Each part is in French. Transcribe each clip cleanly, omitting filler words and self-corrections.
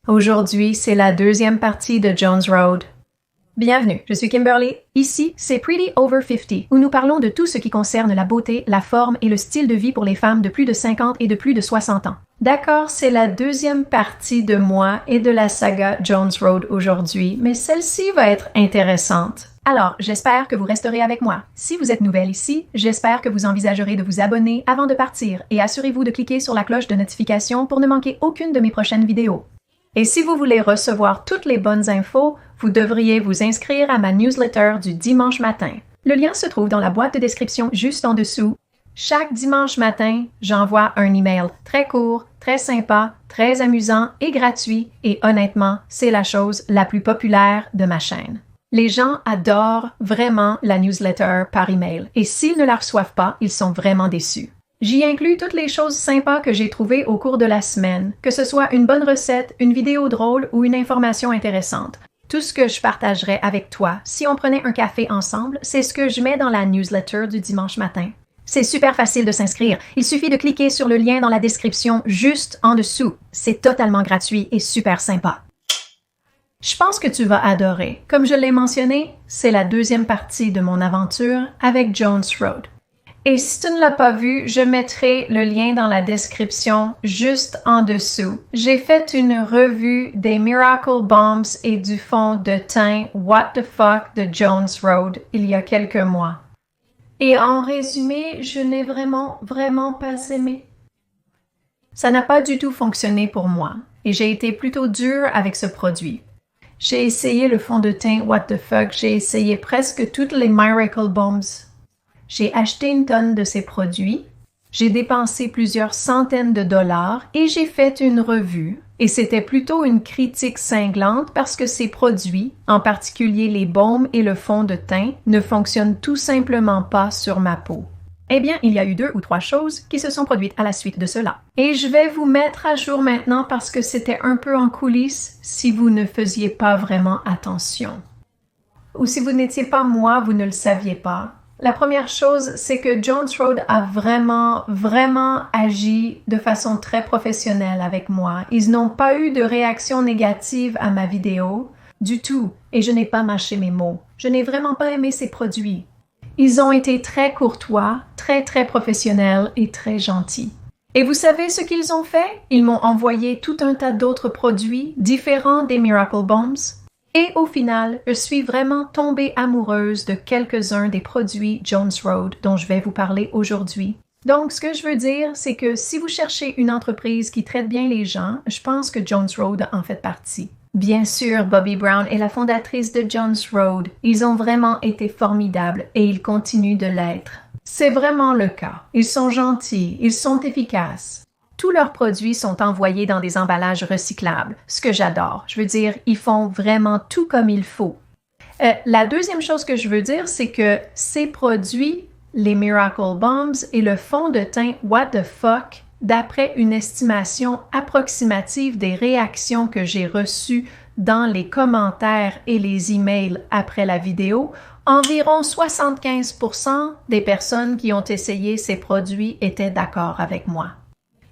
Aujourd'hui, c'est la deuxième partie de Jones Road. Bienvenue, je suis Kimberly. Ici, c'est Pretty Over 50, où nous parlons de tout ce qui concerne la beauté, la forme et le style de vie pour les femmes de plus de 50 et de plus de 60 ans. D'accord, c'est la deuxième partie de moi et de la saga Jones Road aujourd'hui, mais celle-ci va être intéressante. Alors, j'espère que vous resterez avec moi. Si vous êtes nouvelle ici, j'espère que vous envisagerez de vous abonner avant de partir et assurez-vous de cliquer sur la cloche de notification pour ne manquer aucune de mes prochaines vidéos. Et si vous voulez recevoir toutes les bonnes infos, vous devriez vous inscrire à ma newsletter du dimanche matin. Le lien se trouve dans la boîte de description juste en dessous. Chaque dimanche matin, j'envoie un email très court, très sympa, très amusant et gratuit et honnêtement, c'est la chose la plus populaire de ma chaîne. Les gens adorent vraiment la newsletter par email et s'ils ne la reçoivent pas, ils sont vraiment déçus. J'y inclus toutes les choses sympas que j'ai trouvées au cours de la semaine, que ce soit une bonne recette, une vidéo drôle ou une information intéressante. Tout ce que je partagerais avec toi, si on prenait un café ensemble, c'est ce que je mets dans la newsletter du dimanche matin. C'est super facile de s'inscrire. Il suffit de cliquer sur le lien dans la description juste en dessous. C'est totalement gratuit et super sympa. Je pense que tu vas adorer. Comme je l'ai mentionné, c'est la deuxième partie de mon aventure avec Jones Road. Et si tu ne l'as pas vu, je mettrai le lien dans la description juste en dessous. J'ai fait une revue des Miracle Bombs et du fond de teint What the Fuck de Jones Road il y a quelques mois. Et en résumé, je n'ai vraiment pas aimé. Ça n'a pas du tout fonctionné pour moi et j'ai été plutôt dure avec ce produit. J'ai essayé le fond de teint What the Fuck, j'ai essayé presque toutes les Miracle Bombs. J'ai acheté une tonne de ces produits, j'ai dépensé plusieurs centaines de dollars et j'ai fait une revue. Et c'était plutôt une critique cinglante parce que ces produits, en particulier les baumes et le fond de teint, ne fonctionnent tout simplement pas sur ma peau. Eh bien, il y a eu 2 ou 3 choses qui se sont produites à la suite de cela. Et je vais vous mettre à jour maintenant parce que c'était un peu en coulisses si vous ne faisiez pas vraiment attention. Ou si vous n'étiez pas moi, vous ne le saviez pas. La première chose, c'est que Jones Road a vraiment agi de façon très professionnelle avec moi. Ils n'ont pas eu de réaction négative à ma vidéo, du tout, et je n'ai pas mâché mes mots. Je n'ai vraiment pas aimé ces produits. Ils ont été très courtois, très professionnels et très gentils. Et vous savez ce qu'ils ont fait? Ils m'ont envoyé tout un tas d'autres produits différents des Miracle Bombs. Et au final, je suis vraiment tombée amoureuse de quelques-uns des produits Jones Road dont je vais vous parler aujourd'hui. Donc, ce que je veux dire, c'est que si vous cherchez une entreprise qui traite bien les gens, je pense que Jones Road en fait partie. Bien sûr, Bobbi Brown est la fondatrice de Jones Road. Ils ont vraiment été formidables et ils continuent de l'être. C'est vraiment le cas. Ils sont gentils, ils sont efficaces. Tous leurs produits sont envoyés dans des emballages recyclables, ce que j'adore. Je veux dire, ils font vraiment tout comme il faut. La deuxième chose que je veux dire, c'est que ces produits, les Miracle Bombs et le fond de teint What the Fuck, d'après une estimation approximative des réactions que j'ai reçues dans les commentaires et les emails après la vidéo, environ 75% des personnes qui ont essayé ces produits étaient d'accord avec moi.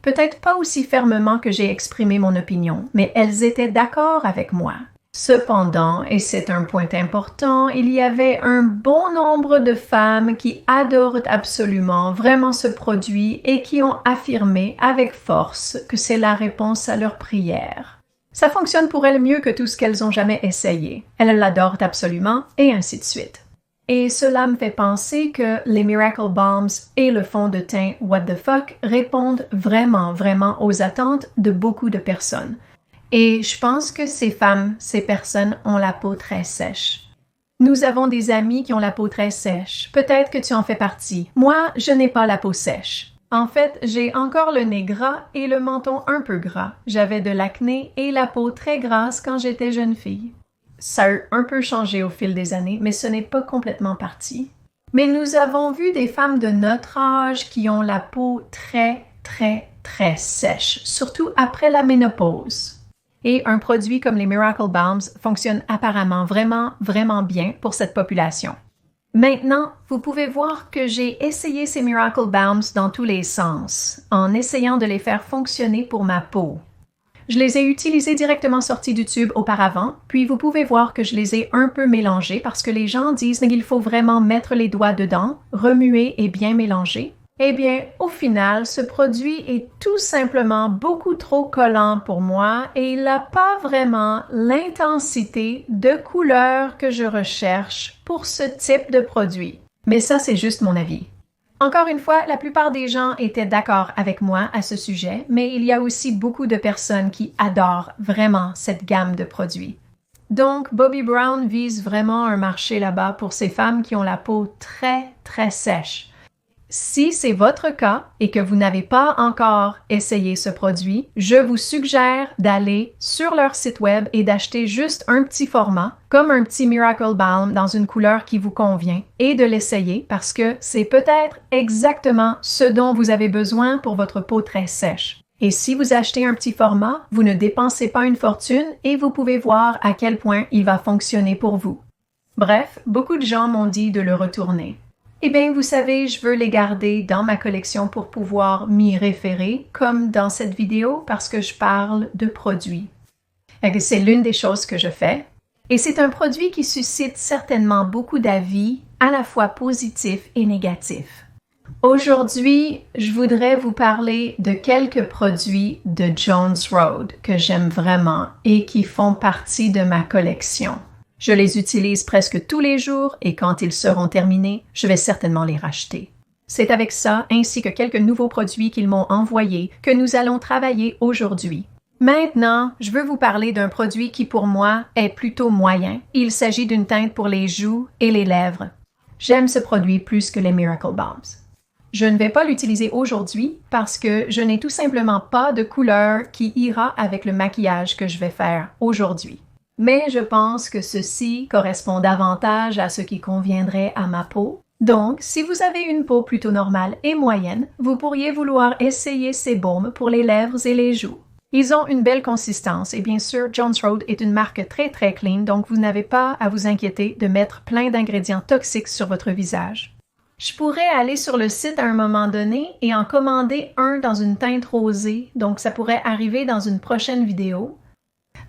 Peut-être pas aussi fermement que j'ai exprimé mon opinion, mais elles étaient d'accord avec moi. Cependant, et c'est un point important, il y avait un bon nombre de femmes qui adorent absolument vraiment ce produit et qui ont affirmé avec force que c'est la réponse à leurs prières. Ça fonctionne pour elles mieux que tout ce qu'elles ont jamais essayé. Elles l'adorent absolument et ainsi de suite. Et cela me fait penser que les Miracle Bombs et le fond de teint What the Fuck répondent vraiment aux attentes de beaucoup de personnes. Et je pense que ces personnes ont la peau très sèche. Nous avons des amis qui ont la peau très sèche. Peut-être que tu en fais partie. Moi, je n'ai pas la peau sèche. En fait, j'ai encore le nez gras et le menton un peu gras. J'avais de l'acné et la peau très grasse quand j'étais jeune fille. Ça a un peu changé au fil des années, mais ce n'est pas complètement parti. Mais nous avons vu des femmes de notre âge qui ont la peau très sèche, surtout après la ménopause. Et un produit comme les Miracle Bombs fonctionne apparemment vraiment bien pour cette population. Maintenant, vous pouvez voir que j'ai essayé ces Miracle Bombs dans tous les sens, en essayant de les faire fonctionner pour ma peau. Je les ai utilisés directement sortis du tube auparavant, puis vous pouvez voir que je les ai un peu mélangés parce que les gens disent qu'il faut vraiment mettre les doigts dedans, remuer et bien mélanger. Eh bien, au final, ce produit est tout simplement beaucoup trop collant pour moi et il n'a pas vraiment l'intensité de couleur que je recherche pour ce type de produit. Mais ça, c'est juste mon avis. Encore une fois, la plupart des gens étaient d'accord avec moi à ce sujet, mais il y a aussi beaucoup de personnes qui adorent vraiment cette gamme de produits. Donc, Bobbi Brown vise vraiment un marché là-bas pour ces femmes qui ont la peau très, très sèche. Si c'est votre cas et que vous n'avez pas encore essayé ce produit, je vous suggère d'aller sur leur site web et d'acheter juste un petit format, comme un petit Miracle Balm dans une couleur qui vous convient, et de l'essayer parce que c'est peut-être exactement ce dont vous avez besoin pour votre peau très sèche. Et si vous achetez un petit format, vous ne dépensez pas une fortune et vous pouvez voir à quel point il va fonctionner pour vous. Bref, beaucoup de gens m'ont dit de le retourner. Eh bien, vous savez, je veux les garder dans ma collection pour pouvoir m'y référer, comme dans cette vidéo, parce que je parle de produits. C'est l'une des choses que je fais. Et c'est un produit qui suscite certainement beaucoup d'avis, à la fois positifs et négatifs. Aujourd'hui, je voudrais vous parler de quelques produits de Jones Road que j'aime vraiment et qui font partie de ma collection. Je les utilise presque tous les jours et quand ils seront terminés, je vais certainement les racheter. C'est avec ça, ainsi que quelques nouveaux produits qu'ils m'ont envoyés, que nous allons travailler aujourd'hui. Maintenant, je veux vous parler d'un produit qui pour moi est plutôt moyen. Il s'agit d'une teinte pour les joues et les lèvres. J'aime ce produit plus que les Miracle Balms. Je ne vais pas l'utiliser aujourd'hui parce que je n'ai tout simplement pas de couleur qui ira avec le maquillage que je vais faire aujourd'hui. Mais je pense que ceci correspond davantage à ce qui conviendrait à ma peau. Donc, si vous avez une peau plutôt normale et moyenne, vous pourriez vouloir essayer ces baumes pour les lèvres et les joues. Ils ont une belle consistance et bien sûr, Jones Road est une marque très très clean, donc vous n'avez pas à vous inquiéter de mettre plein d'ingrédients toxiques sur votre visage. Je pourrais aller sur le site à un moment donné et en commander un dans une teinte rosée, donc ça pourrait arriver dans une prochaine vidéo.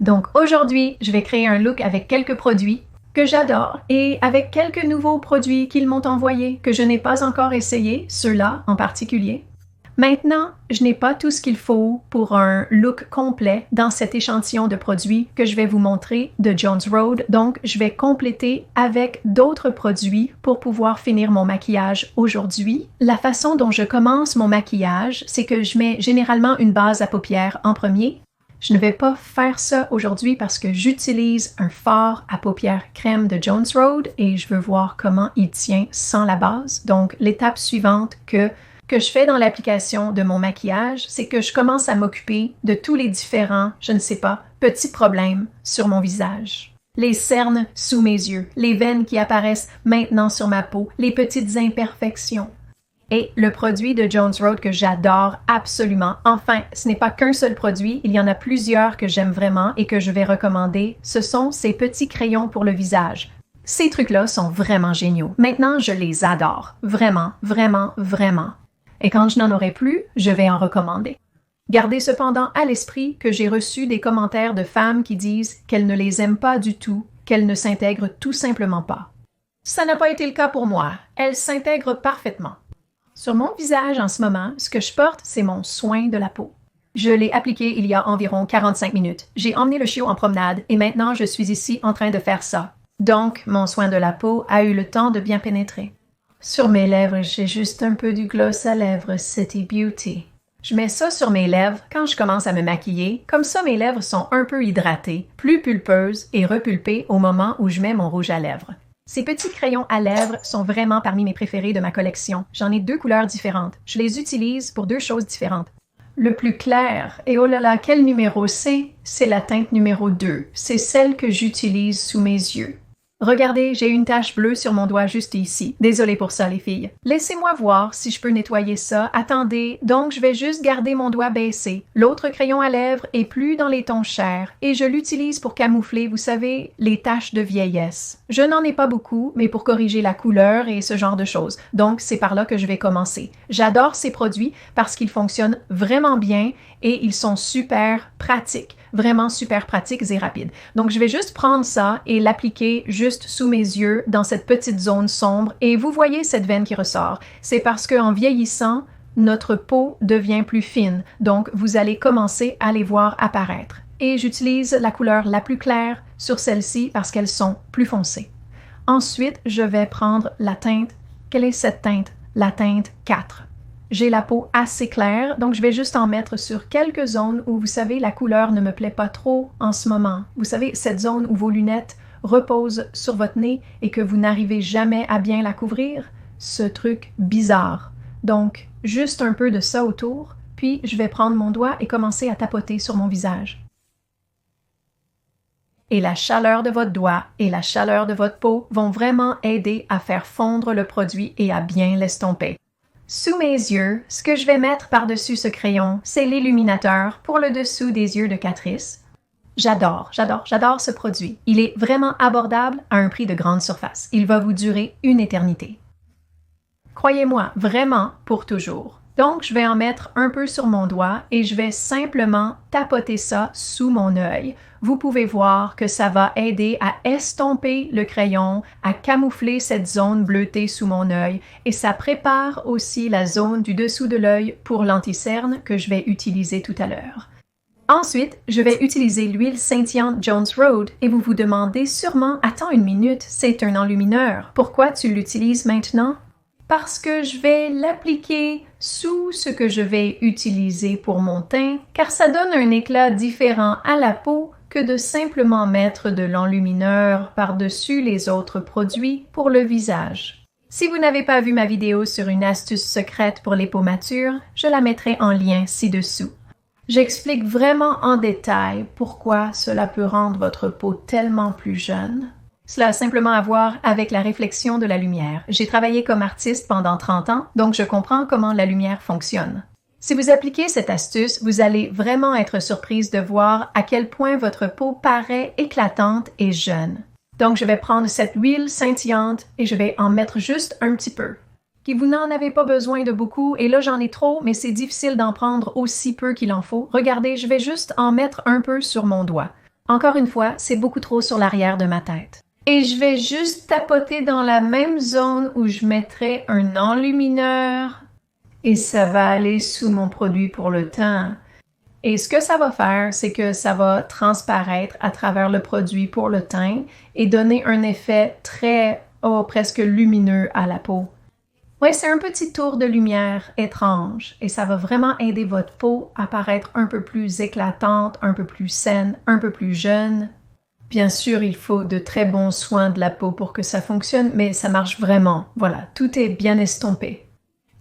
Donc aujourd'hui, je vais créer un look avec quelques produits que j'adore et avec quelques nouveaux produits qu'ils m'ont envoyés que je n'ai pas encore essayés, ceux-là en particulier. Maintenant, je n'ai pas tout ce qu'il faut pour un look complet dans cet échantillon de produits que je vais vous montrer de Jones Road, donc je vais compléter avec d'autres produits pour pouvoir finir mon maquillage aujourd'hui. La façon dont je commence mon maquillage, c'est que je mets généralement une base à paupières en premier. Je ne vais pas faire ça aujourd'hui parce que j'utilise un fard à paupières crème de Jones Road et je veux voir comment il tient sans la base. Donc, l'étape suivante que je fais dans l'application de mon maquillage, c'est que je commence à m'occuper de tous les différents, je ne sais pas, petits problèmes sur mon visage. Les cernes sous mes yeux, les veines qui apparaissent maintenant sur ma peau, les petites imperfections. Et le produit de Jones Road que j'adore absolument, enfin, ce n'est pas qu'un seul produit, il y en a plusieurs que j'aime vraiment et que je vais recommander, ce sont ces petits crayons pour le visage. Ces trucs-là sont vraiment géniaux. Maintenant, je les adore. Vraiment, vraiment, vraiment. Et quand je n'en aurai plus, je vais en recommander. Gardez cependant à l'esprit que j'ai reçu des commentaires de femmes qui disent qu'elles ne les aiment pas du tout, qu'elles ne s'intègrent tout simplement pas. Ça n'a pas été le cas pour moi. Elles s'intègrent parfaitement. Sur mon visage en ce moment, ce que je porte, c'est mon soin de la peau. Je l'ai appliqué il y a environ 45 minutes. J'ai emmené le chiot en promenade et maintenant je suis ici en train de faire ça. Donc, mon soin de la peau a eu le temps de bien pénétrer. Sur mes lèvres, j'ai juste un peu du gloss à lèvres City Beauty. Je mets ça sur mes lèvres quand je commence à me maquiller, comme ça mes lèvres sont un peu hydratées, plus pulpeuses et repulpées au moment où je mets mon rouge à lèvres. Ces petits crayons à lèvres sont vraiment parmi mes préférés de ma collection. J'en ai 2 couleurs différentes. Je les utilise pour 2 choses différentes. Le plus clair, et oh là là, quel numéro c'est? C'est la teinte numéro 2. C'est celle que j'utilise sous mes yeux. Regardez, j'ai une tache bleue sur mon doigt juste ici. Désolée pour ça, les filles. Laissez-moi voir si je peux nettoyer ça. Attendez, donc je vais juste garder mon doigt baissé. L'autre crayon à lèvres est plus dans les tons chers et je l'utilise pour camoufler, vous savez, les taches de vieillesse. Je n'en ai pas beaucoup, mais pour corriger la couleur et ce genre de choses. Donc, c'est par là que je vais commencer. J'adore ces produits parce qu'ils fonctionnent vraiment bien et ils sont super pratiques. Vraiment super pratiques et rapides. Donc, je vais juste prendre ça et l'appliquer juste sous mes yeux dans cette petite zone sombre. Et vous voyez cette veine qui ressort. C'est parce qu'en vieillissant, notre peau devient plus fine. Donc, vous allez commencer à les voir apparaître. Et j'utilise la couleur la plus claire sur celles-ci parce qu'elles sont plus foncées. Ensuite, je vais prendre la teinte. Quelle est cette teinte? La teinte 4. J'ai la peau assez claire, donc je vais juste en mettre sur quelques zones où, vous savez, la couleur ne me plaît pas trop en ce moment. Vous savez, cette zone où vos lunettes reposent sur votre nez et que vous n'arrivez jamais à bien la couvrir, ce truc bizarre. Donc, juste un peu de ça autour, puis je vais prendre mon doigt et commencer à tapoter sur mon visage. Et la chaleur de votre doigt et la chaleur de votre peau vont vraiment aider à faire fondre le produit et à bien l'estomper. Sous mes yeux, ce que je vais mettre par-dessus ce crayon, c'est l'illuminateur pour le dessous des yeux de Catrice. J'adore ce produit. Il est vraiment abordable à un prix de grande surface. Il va vous durer une éternité. Croyez-moi, vraiment pour toujours. Donc, je vais en mettre un peu sur mon doigt et je vais simplement tapoter ça sous mon œil. Vous pouvez voir que ça va aider à estomper le crayon, à camoufler cette zone bleutée sous mon œil et ça prépare aussi la zone du dessous de l'œil pour l'anti-cerne que je vais utiliser tout à l'heure. Ensuite, je vais utiliser l'huile scintillante Jones Road et vous vous demandez sûrement « Attends une minute, c'est un enlumineur. Pourquoi tu l'utilises maintenant? » Parce que je vais l'appliquer sous ce que je vais utiliser pour mon teint, car ça donne un éclat différent à la peau que de simplement mettre de l'enlumineur par-dessus les autres produits pour le visage. Si vous n'avez pas vu ma vidéo sur une astuce secrète pour les peaux matures, je la mettrai en lien ci-dessous. J'explique vraiment en détail pourquoi cela peut rendre votre peau tellement plus jeune. Cela a simplement à voir avec la réflexion de la lumière. J'ai travaillé comme artiste pendant 30 ans, donc je comprends comment la lumière fonctionne. Si vous appliquez cette astuce, vous allez vraiment être surprise de voir à quel point votre peau paraît éclatante et jeune. Donc je vais prendre cette huile scintillante et je vais en mettre juste un petit peu. Vous n'en avez pas besoin de beaucoup, et là j'en ai trop, mais c'est difficile d'en prendre aussi peu qu'il en faut. Regardez, je vais juste en mettre un peu sur mon doigt. Encore une fois, c'est beaucoup trop sur l'arrière de ma tête. Et je vais juste tapoter dans la même zone où je mettrai un enlumineur et ça va aller sous mon produit pour le teint. Et ce que ça va faire, c'est que ça va transparaître à travers le produit pour le teint et donner un effet très, presque lumineux à la peau. Oui, c'est un petit tour de lumière étrange et ça va vraiment aider votre peau à paraître un peu plus éclatante, un peu plus saine, un peu plus jeune. Bien sûr, il faut de très bons soins de la peau pour que ça fonctionne, mais ça marche vraiment. Voilà, tout est bien estompé.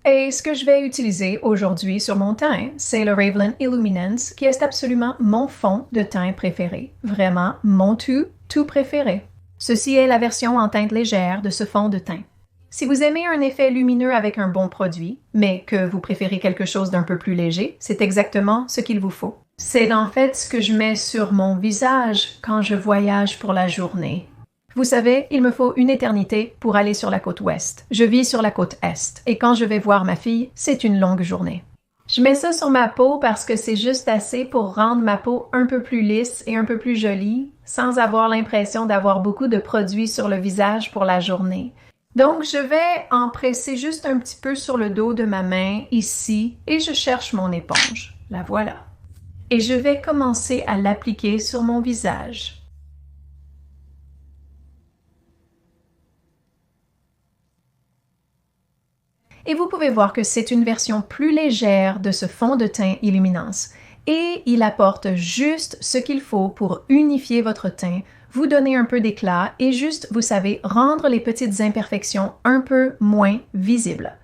Et ce que je vais utiliser aujourd'hui sur mon teint, c'est le Revlon Illuminance, qui est absolument mon fond de teint préféré. Vraiment, mon tout préféré. Ceci est la version en teinte légère de ce fond de teint. Si vous aimez un effet lumineux avec un bon produit, mais que vous préférez quelque chose d'un peu plus léger, c'est exactement ce qu'il vous faut. C'est en fait ce que je mets sur mon visage quand je voyage pour la journée. Vous savez, il me faut une éternité pour aller sur la côte ouest. Je vis sur la côte est, et quand je vais voir ma fille, c'est une longue journée. Je mets ça sur ma peau parce que c'est juste assez pour rendre ma peau un peu plus lisse et un peu plus jolie, sans avoir l'impression d'avoir beaucoup de produits sur le visage pour la journée. Donc, je vais en presser juste un petit peu sur le dos de ma main, ici, et je cherche mon éponge. La voilà. Et je vais commencer à l'appliquer sur mon visage. Et vous pouvez voir que c'est une version plus légère de ce fond de teint Illuminance. Et il apporte juste ce qu'il faut pour unifier votre teint, vous donner un peu d'éclat et juste, vous savez, rendre les petites imperfections un peu moins visibles.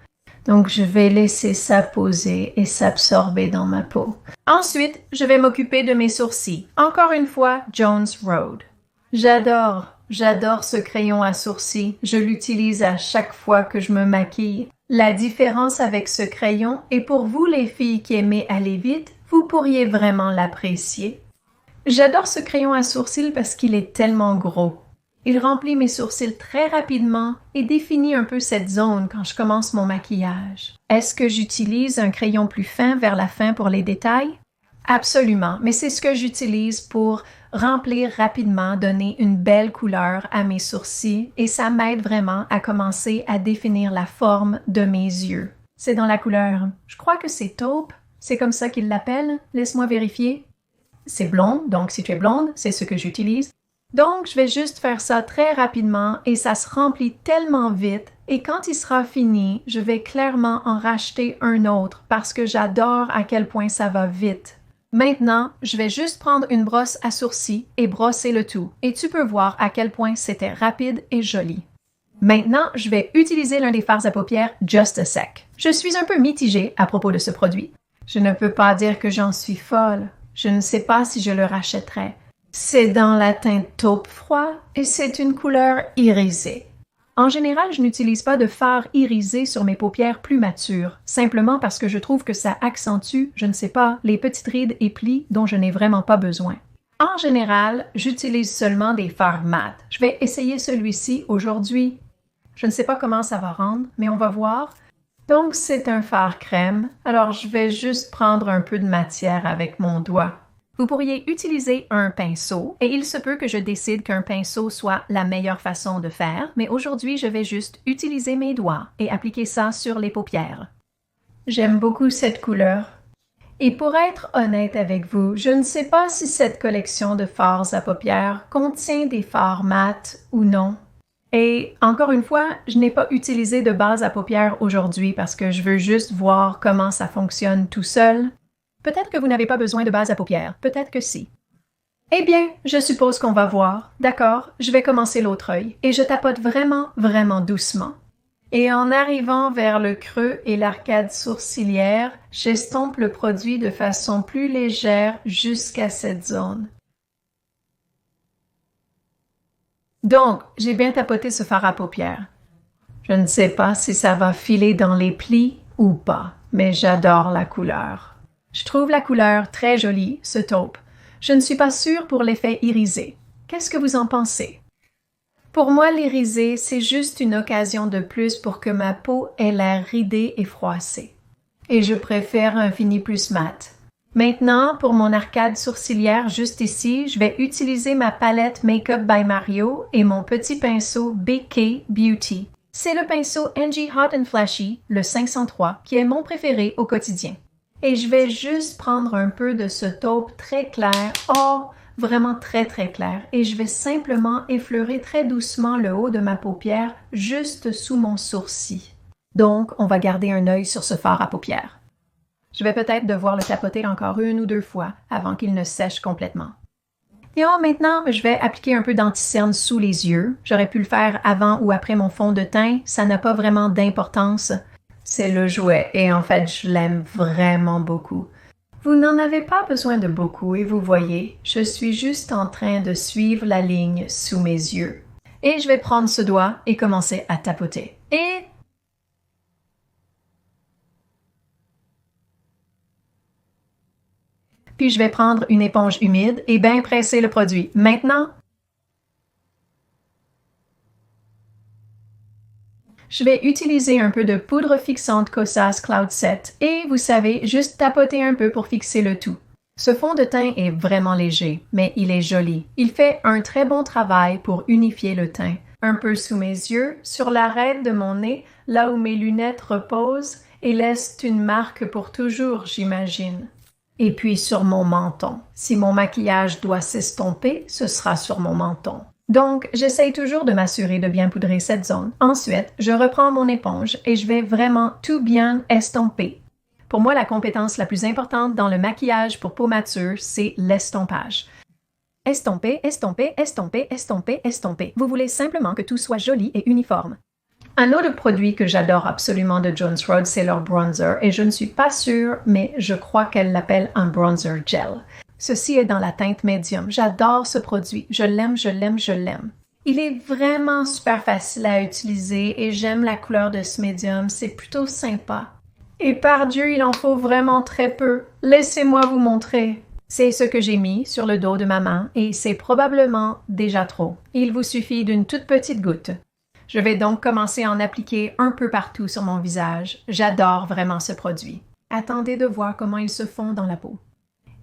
Donc, je vais laisser ça poser et s'absorber dans ma peau. Ensuite, je vais m'occuper de mes sourcils. Encore une fois, Jones Road. J'adore J'adore ce crayon à sourcils. Je l'utilise à chaque fois que je me maquille. La différence avec ce crayon, et pour vous les filles qui aimez aller vite, vous pourriez vraiment l'apprécier. J'adore ce crayon à sourcils parce qu'il est tellement gros. Il remplit mes sourcils très rapidement et définit un peu cette zone quand je commence mon maquillage. Est-ce que j'utilise un crayon plus fin vers la fin pour les détails? Absolument, mais c'est ce que j'utilise pour remplir rapidement, donner une belle couleur à mes sourcils et ça m'aide vraiment à commencer à définir la forme de mes yeux. C'est dans la couleur, je crois que c'est taupe, c'est comme ça qu'ils l'appellent, laisse-moi vérifier. C'est blond, donc si tu es blonde, c'est ce que j'utilise. Donc, je vais juste faire ça très rapidement et ça se remplit tellement vite et quand il sera fini, je vais clairement en racheter un autre parce que j'adore à quel point ça va vite. Maintenant, je vais juste prendre une brosse à sourcils et brosser le tout et tu peux voir à quel point c'était rapide et joli. Maintenant, je vais utiliser l'un des fards à paupières Just a Sec. Je suis un peu mitigée à propos de ce produit. Je ne peux pas dire que j'en suis folle. Je ne sais pas si je le rachèterais. C'est dans la teinte taupe froid et c'est une couleur irisée. En général, je n'utilise pas de fard irisé sur mes paupières plus matures, simplement parce que je trouve que ça accentue, je ne sais pas, les petites rides et plis dont je n'ai vraiment pas besoin. En général, j'utilise seulement des fards mat. Je vais essayer celui-ci aujourd'hui. Je ne sais pas comment ça va rendre, mais on va voir. Donc, c'est un fard crème, alors je vais juste prendre un peu de matière avec mon doigt. Vous pourriez utiliser un pinceau et il se peut que je décide qu'un pinceau soit la meilleure façon de faire, mais aujourd'hui, je vais juste utiliser mes doigts et appliquer ça sur les paupières. J'aime beaucoup cette couleur. Et pour être honnête avec vous, je ne sais pas si cette collection de fards à paupières contient des fards mat ou non. Et encore une fois, je n'ai pas utilisé de base à paupières aujourd'hui parce que je veux juste voir comment ça fonctionne tout seul. Peut-être que vous n'avez pas besoin de base à paupières, peut-être que si. Eh bien, je suppose qu'on va voir. D'accord, je vais commencer l'autre œil et je tapote vraiment, vraiment doucement. Et en arrivant vers le creux et l'arcade sourcilière, j'estompe le produit de façon plus légère jusqu'à cette zone. Donc, j'ai bien tapoté ce fard à paupières. Je ne sais pas si ça va filer dans les plis ou pas, mais j'adore la couleur. Je trouve la couleur très jolie, ce taupe. Je ne suis pas sûre pour l'effet irisé. Qu'est-ce que vous en pensez? Pour moi, l'irisé, c'est juste une occasion de plus pour que ma peau ait l'air ridée et froissée. Et je préfère un fini plus mat. Maintenant, pour mon arcade sourcilière juste ici, je vais utiliser ma palette Makeup by Mario et mon petit pinceau BK Beauty. C'est le pinceau Angie Hot and Flashy, le 503, qui est mon préféré au quotidien. Et je vais juste prendre un peu de ce taupe très clair, vraiment très très clair, et je vais simplement effleurer très doucement le haut de ma paupière juste sous mon sourcil. Donc, on va garder un œil sur ce fard à paupières. Je vais peut-être devoir le tapoter encore 1 ou 2 fois avant qu'il ne sèche complètement. Et maintenant, je vais appliquer un peu d'anti-cerne sous les yeux. J'aurais pu le faire avant ou après mon fond de teint, ça n'a pas vraiment d'importance. C'est le jouet et en fait, je l'aime vraiment beaucoup. Vous n'en avez pas besoin de beaucoup et vous voyez, je suis juste en train de suivre la ligne sous mes yeux. Et je vais prendre ce doigt et commencer à tapoter. Puis je vais prendre une éponge humide et bien presser le produit. Maintenant, je vais utiliser un peu de poudre fixante Kosas Cloud Set et vous savez, juste tapoter un peu pour fixer le tout. Ce fond de teint est vraiment léger, mais il est joli. Il fait un très bon travail pour unifier le teint. Un peu sous mes yeux, sur l'arête de mon nez, là où mes lunettes reposent et laissent une marque pour toujours, j'imagine. Et puis sur mon menton. Si mon maquillage doit s'estomper, ce sera sur mon menton. Donc, j'essaye toujours de m'assurer de bien poudrer cette zone. Ensuite, je reprends mon éponge et je vais vraiment tout bien estomper. Pour moi, la compétence la plus importante dans le maquillage pour peau mature, c'est l'estompage. Estomper, estomper, estomper, estomper, estomper. Vous voulez simplement que tout soit joli et uniforme. Un autre produit que j'adore absolument de Jones Road, c'est leur bronzer et je ne suis pas sûre, mais je crois qu'elle l'appelle un bronzer gel. Ceci est dans la teinte médium. J'adore ce produit. Je l'aime, je l'aime, je l'aime. Il est vraiment super facile à utiliser et j'aime la couleur de ce médium, c'est plutôt sympa. Et par Dieu, il en faut vraiment très peu. Laissez-moi vous montrer. C'est ce que j'ai mis sur le dos de ma main et c'est probablement déjà trop. Il vous suffit d'une toute petite goutte. Je vais donc commencer à en appliquer un peu partout sur mon visage. J'adore vraiment ce produit. Attendez de voir comment il se fond dans la peau.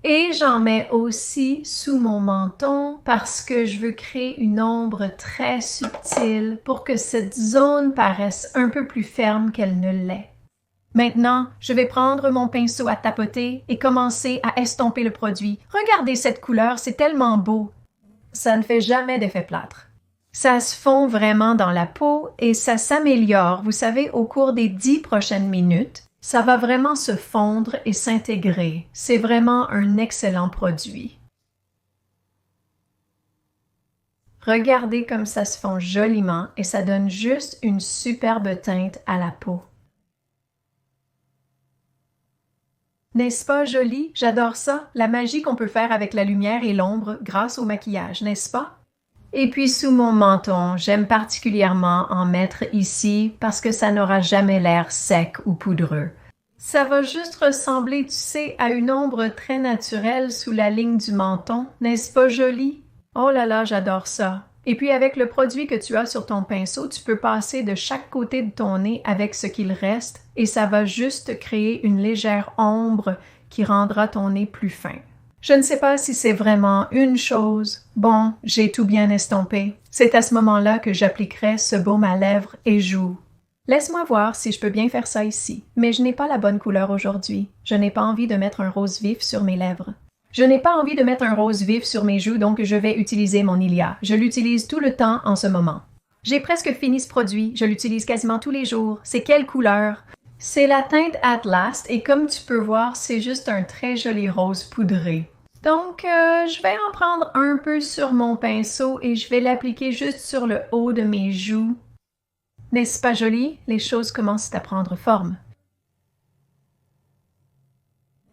Et j'en mets aussi sous mon menton parce que je veux créer une ombre très subtile pour que cette zone paraisse un peu plus ferme qu'elle ne l'est. Maintenant, je vais prendre mon pinceau à tapoter et commencer à estomper le produit. Regardez cette couleur, c'est tellement beau. Ça ne fait jamais d'effet plâtre. Ça se fond vraiment dans la peau et ça s'améliore, vous savez, au cours des 10 prochaines minutes. Ça va vraiment se fondre et s'intégrer. C'est vraiment un excellent produit. Regardez comme ça se fond joliment et ça donne juste une superbe teinte à la peau. N'est-ce pas joli? J'adore ça, la magie qu'on peut faire avec la lumière et l'ombre grâce au maquillage, n'est-ce pas? Et puis sous mon menton, j'aime particulièrement en mettre ici parce que ça n'aura jamais l'air sec ou poudreux. Ça va juste ressembler, tu sais, à une ombre très naturelle sous la ligne du menton, n'est-ce pas joli? Oh là là, j'adore ça! Et puis avec le produit que tu as sur ton pinceau, tu peux passer de chaque côté de ton nez avec ce qu'il reste et ça va juste créer une légère ombre qui rendra ton nez plus fin. Je ne sais pas si c'est vraiment une chose. Bon, j'ai tout bien estompé. C'est à ce moment-là que j'appliquerai ce baume à lèvres et joues. Laisse-moi voir si je peux bien faire ça ici, mais je n'ai pas la bonne couleur aujourd'hui. Je n'ai pas envie de mettre un rose vif sur mes lèvres. Je n'ai pas envie de mettre un rose vif sur mes joues, donc je vais utiliser mon Ilia. Je l'utilise tout le temps en ce moment. J'ai presque fini ce produit, je l'utilise quasiment tous les jours. C'est quelle couleur? C'est la teinte Atlas et comme tu peux voir, c'est juste un très joli rose poudré. Donc, je vais en prendre un peu sur mon pinceau et je vais l'appliquer juste sur le haut de mes joues. N'est-ce pas joli? Les choses commencent à prendre forme.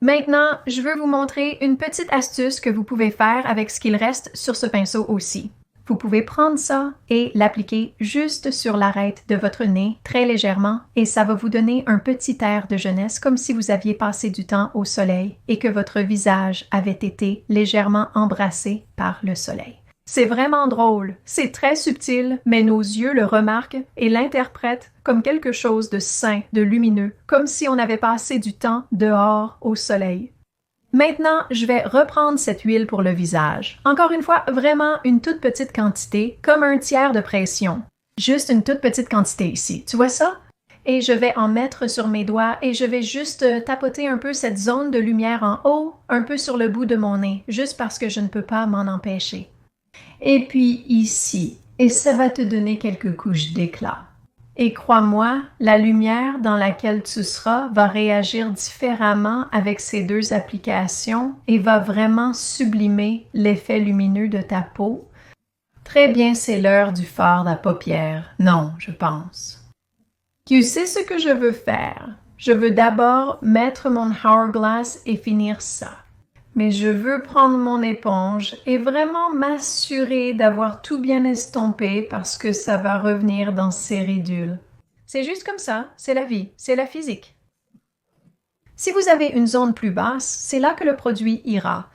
Maintenant, je veux vous montrer une petite astuce que vous pouvez faire avec ce qu'il reste sur ce pinceau aussi. Vous pouvez prendre ça et l'appliquer juste sur l'arête de votre nez, très légèrement, et ça va vous donner un petit air de jeunesse comme si vous aviez passé du temps au soleil et que votre visage avait été légèrement embrassé par le soleil. C'est vraiment drôle, c'est très subtil, mais nos yeux le remarquent et l'interprètent comme quelque chose de sain, de lumineux, comme si on avait passé du temps dehors au soleil. Maintenant, je vais reprendre cette huile pour le visage. Encore une fois, vraiment une toute petite quantité, comme un tiers de pression. Juste une toute petite quantité ici. Tu vois ça? Et je vais en mettre sur mes doigts et je vais juste tapoter un peu cette zone de lumière en haut, un peu sur le bout de mon nez, juste parce que je ne peux pas m'en empêcher. Et puis ici, et ça va te donner quelques couches d'éclat. Et crois-moi, la lumière dans laquelle tu seras va réagir différemment avec ces deux applications et va vraiment sublimer l'effet lumineux de ta peau. Très bien, c'est l'heure du fard à paupières. Non, je pense. Tu sais ce que je veux faire? Je veux d'abord mettre mon hourglass et finir ça. Mais je veux prendre mon éponge et vraiment m'assurer d'avoir tout bien estompé parce que ça va revenir dans ces ridules. C'est juste comme ça, c'est la vie, c'est la physique. Si vous avez une zone plus basse, c'est là que le produit ira.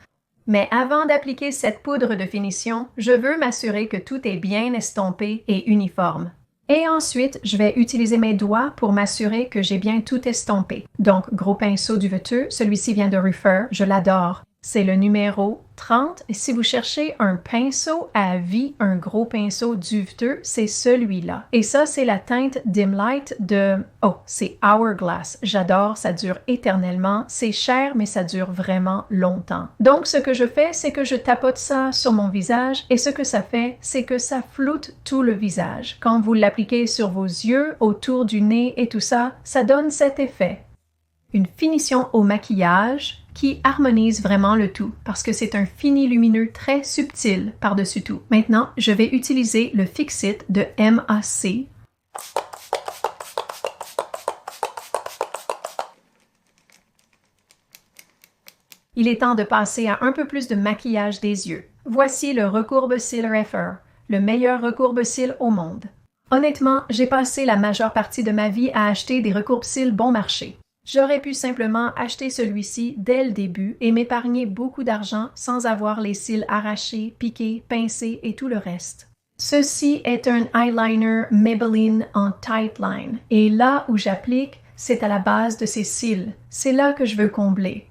Mais avant d'appliquer cette poudre de finition, je veux m'assurer que tout est bien estompé et uniforme. Et ensuite, je vais utiliser mes doigts pour m'assurer que j'ai bien tout estompé. Donc, gros pinceau duveteux, celui-ci vient de Rufer, je l'adore. C'est le numéro 30 et si vous cherchez un pinceau à vie, un gros pinceau duveteux, c'est celui-là. Et ça, c'est la teinte Dim Light de... Oh, c'est Hourglass. J'adore, ça dure éternellement. C'est cher, mais ça dure vraiment longtemps. Donc, ce que je fais, c'est que je tapote ça sur mon visage et ce que ça fait, c'est que ça floute tout le visage. Quand vous l'appliquez sur vos yeux, autour du nez et tout ça, ça donne cet effet. Une finition au maquillage qui harmonise vraiment le tout parce que c'est un fini lumineux très subtil par-dessus tout. Maintenant, je vais utiliser le Fix-It de MAC. Il est temps de passer à un peu plus de maquillage des yeux. Voici le Recourbe Sealer FR. le meilleur recourbe-cils au monde. Honnêtement, j'ai passé la majeure partie de ma vie à acheter des recourbe-cils bon marché. J'aurais pu simplement acheter celui-ci dès le début et m'épargner beaucoup d'argent sans avoir les cils arrachés, piqués, pincés et tout le reste. Ceci est un eyeliner Maybelline en Tight Line et là où j'applique, c'est à la base de ces cils. C'est là que je veux combler.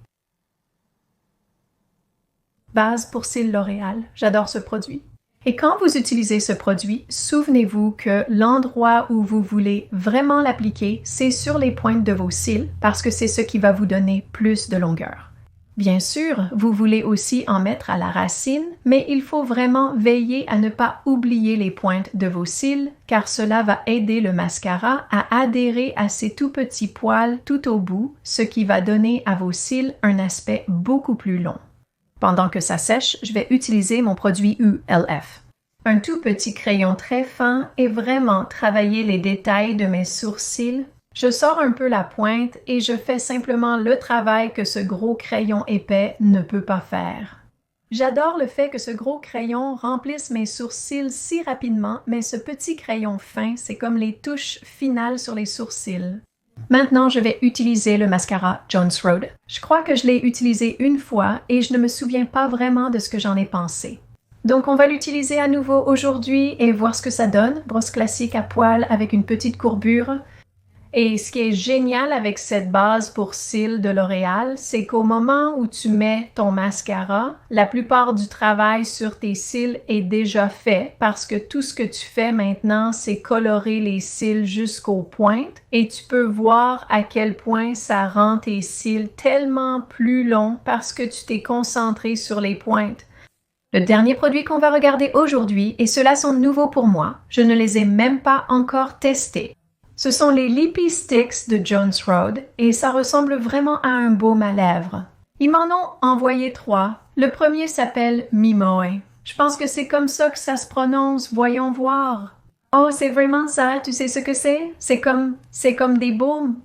Base pour cils L'Oréal. J'adore ce produit. Et quand vous utilisez ce produit, souvenez-vous que l'endroit où vous voulez vraiment l'appliquer, c'est sur les pointes de vos cils parce que c'est ce qui va vous donner plus de longueur. Bien sûr, vous voulez aussi en mettre à la racine, mais il faut vraiment veiller à ne pas oublier les pointes de vos cils car cela va aider le mascara à adhérer à ces tout petits poils tout au bout, ce qui va donner à vos cils un aspect beaucoup plus long. Pendant que ça sèche, je vais utiliser mon produit ULF. Un tout petit crayon très fin et vraiment travailler les détails de mes sourcils. Je sors un peu la pointe et je fais simplement le travail que ce gros crayon épais ne peut pas faire. J'adore le fait que ce gros crayon remplisse mes sourcils si rapidement, mais ce petit crayon fin, c'est comme les touches finales sur les sourcils. Maintenant, je vais utiliser le mascara Jones Road. Je crois que je l'ai utilisé une fois et je ne me souviens pas vraiment de ce que j'en ai pensé. Donc, on va l'utiliser à nouveau aujourd'hui et voir ce que ça donne. Brosse classique à poils avec une petite courbure. Et ce qui est génial avec cette base pour cils de L'Oréal, c'est qu'au moment où tu mets ton mascara, la plupart du travail sur tes cils est déjà fait parce que tout ce que tu fais maintenant, c'est colorer les cils jusqu'aux pointes et tu peux voir à quel point ça rend tes cils tellement plus longs parce que tu t'es concentré sur les pointes. Le dernier produit qu'on va regarder aujourd'hui, et ceux-là sont nouveaux pour moi, je ne les ai même pas encore testés. Ce sont les Lippy Sticks de Jones Road et ça ressemble vraiment à un baume à lèvres. Ils m'en ont envoyé 3. Le premier s'appelle Mimoe. Je pense que c'est comme ça que ça se prononce, voyons voir. Oh, c'est vraiment ça, tu sais ce que c'est? C'est comme des baumes.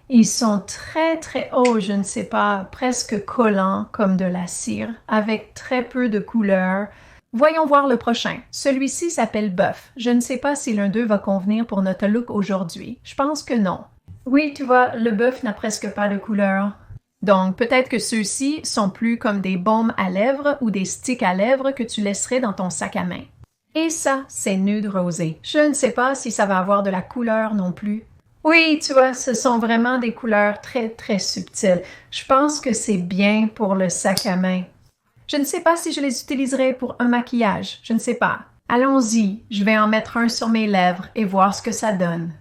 Ils sont très hauts, je ne sais pas, presque collants comme de la cire, avec très peu de couleur. Voyons voir le prochain. Celui-ci s'appelle Buff. Je ne sais pas si l'un d'eux va convenir pour notre look aujourd'hui. Je pense que non. Oui, tu vois, le Buff n'a presque pas de couleur. Donc, peut-être que ceux-ci sont plus comme des baumes à lèvres ou des sticks à lèvres que tu laisserais dans ton sac à main. Et ça, c'est Nude Rosé. Je ne sais pas si ça va avoir de la couleur non plus. Oui, tu vois, ce sont vraiment des couleurs très subtiles. Je pense que c'est bien pour le sac à main. Je ne sais pas si je les utiliserai pour un maquillage, je ne sais pas. Allons-y, je vais en mettre un sur mes lèvres et voir ce que ça donne.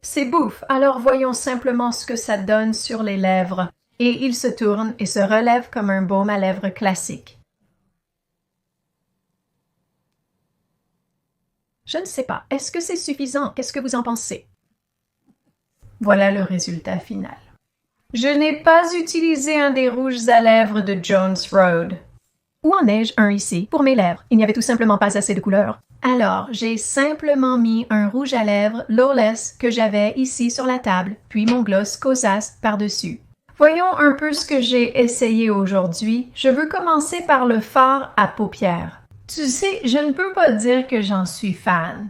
C'est bouffe, alors voyons simplement ce que ça donne sur les lèvres. Et il se tourne et se relève comme un baume à lèvres classique. Je ne sais pas, est-ce que c'est suffisant? Qu'est-ce que vous en pensez? Voilà le résultat final. Je n'ai pas utilisé un des rouges à lèvres de Jones Road. Où en ai-je un ici, pour mes lèvres? Il n'y avait tout simplement pas assez de couleur. Alors, j'ai simplement mis un rouge à lèvres Lawless que j'avais ici sur la table, puis mon gloss Kosas par-dessus. Voyons un peu ce que j'ai essayé aujourd'hui. Je veux commencer par le fard à paupières. Tu sais, je ne peux pas dire que j'en suis fan.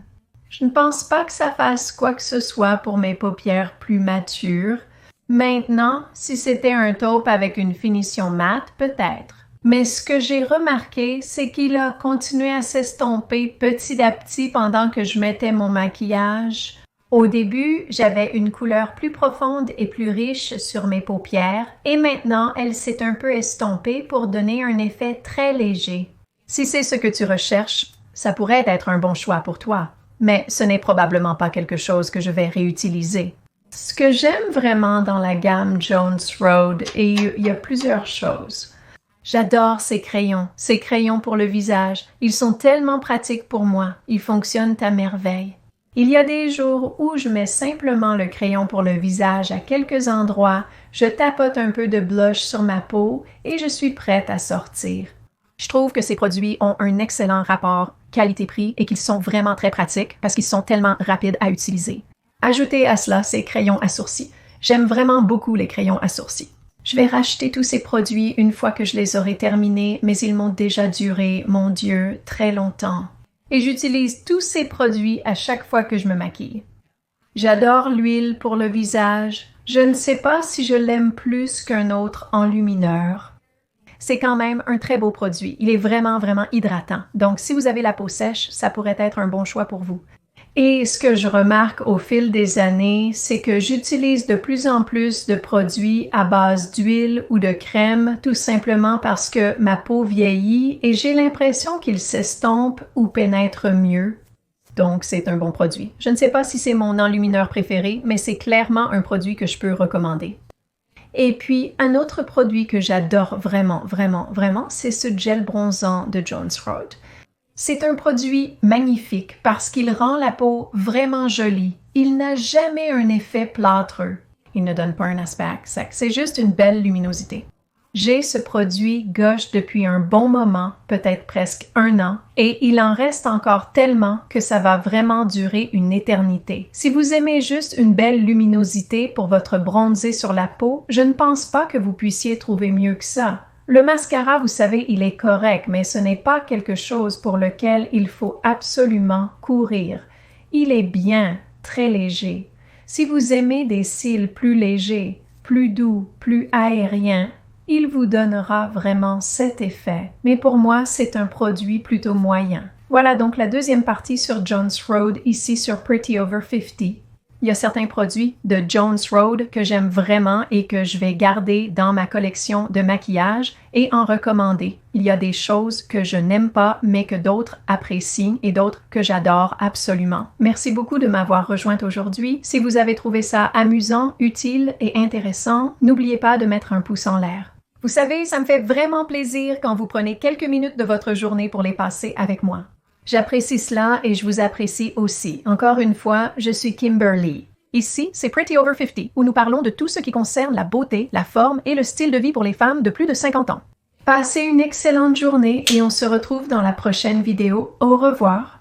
Je ne pense pas que ça fasse quoi que ce soit pour mes paupières plus matures. Maintenant, si c'était un taupe avec une finition mate, peut-être. Mais ce que j'ai remarqué, c'est qu'il a continué à s'estomper petit à petit pendant que je mettais mon maquillage. Au début, j'avais une couleur plus profonde et plus riche sur mes paupières, et maintenant, elle s'est un peu estompée pour donner un effet très léger. Si c'est ce que tu recherches, ça pourrait être un bon choix pour toi, mais ce n'est probablement pas quelque chose que je vais réutiliser. Ce que j'aime vraiment dans la gamme Jones Road, et il y a plusieurs choses. J'adore ces crayons pour le visage. Ils sont tellement pratiques pour moi. Ils fonctionnent à merveille. Il y a des jours où je mets simplement le crayon pour le visage à quelques endroits, je tapote un peu de blush sur ma peau et je suis prête à sortir. Je trouve que ces produits ont un excellent rapport qualité-prix et qu'ils sont vraiment très pratiques parce qu'ils sont tellement rapides à utiliser. Ajoutez à cela ces crayons à sourcils. J'aime vraiment beaucoup les crayons à sourcils. Je vais racheter tous ces produits une fois que je les aurai terminés, mais ils m'ont déjà duré, mon Dieu, très longtemps. et j'utilise tous ces produits à chaque fois que je me maquille. J'adore l'huile pour le visage. Je ne sais pas si je l'aime plus qu'un autre enlumineur. C'est quand même un très beau produit. Il est vraiment, vraiment hydratant. Donc, si vous avez la peau sèche, ça pourrait être un bon choix pour vous. Et ce que je remarque au fil des années, c'est que j'utilise de plus en plus de produits à base d'huile ou de crème, tout simplement parce que ma peau vieillit et j'ai l'impression qu'il s'estompe ou pénètre mieux. Donc, c'est un bon produit. Je ne sais pas si c'est mon enlumineur préféré, mais c'est clairement un produit que je peux recommander. Et puis, un autre produit que j'adore vraiment, vraiment, vraiment, c'est ce gel bronzant de Jones Road. C'est un produit magnifique parce qu'il rend la peau vraiment jolie. Il n'a jamais un effet plâtreux. Il ne donne pas un aspect sec. C'est juste une belle luminosité. J'ai ce produit gauche depuis un bon moment, peut-être presque 1 an, et il en reste encore tellement que ça va vraiment durer une éternité. Si vous aimez juste une belle luminosité pour votre bronzé sur la peau, je ne pense pas que vous puissiez trouver mieux que ça. Le mascara, vous savez, il est correct, mais ce n'est pas quelque chose pour lequel il faut absolument courir. Il est bien, très léger. Si vous aimez des cils plus légers, plus doux, plus aériens, il vous donnera vraiment cet effet. Mais pour moi, c'est un produit plutôt moyen. Voilà donc la deuxième partie sur Jones Road, ici sur Pretty Over 50. Il y a certains produits de Jones Road que j'aime vraiment et que je vais garder dans ma collection de maquillage et en recommander. Il y a des choses que je n'aime pas, mais que d'autres apprécient et d'autres que j'adore absolument. Merci beaucoup de m'avoir rejointe aujourd'hui. Si vous avez trouvé ça amusant, utile et intéressant, n'oubliez pas de mettre un pouce en l'air. Vous savez, ça me fait vraiment plaisir quand vous prenez quelques minutes de votre journée pour les passer avec moi. J'apprécie cela et je vous apprécie aussi. Encore une fois, je suis Kimberly. Ici, c'est Pretty Over 50, où nous parlons de tout ce qui concerne la beauté, la forme et le style de vie pour les femmes de plus de 50 ans. Passez une excellente journée et on se retrouve dans la prochaine vidéo. Au revoir.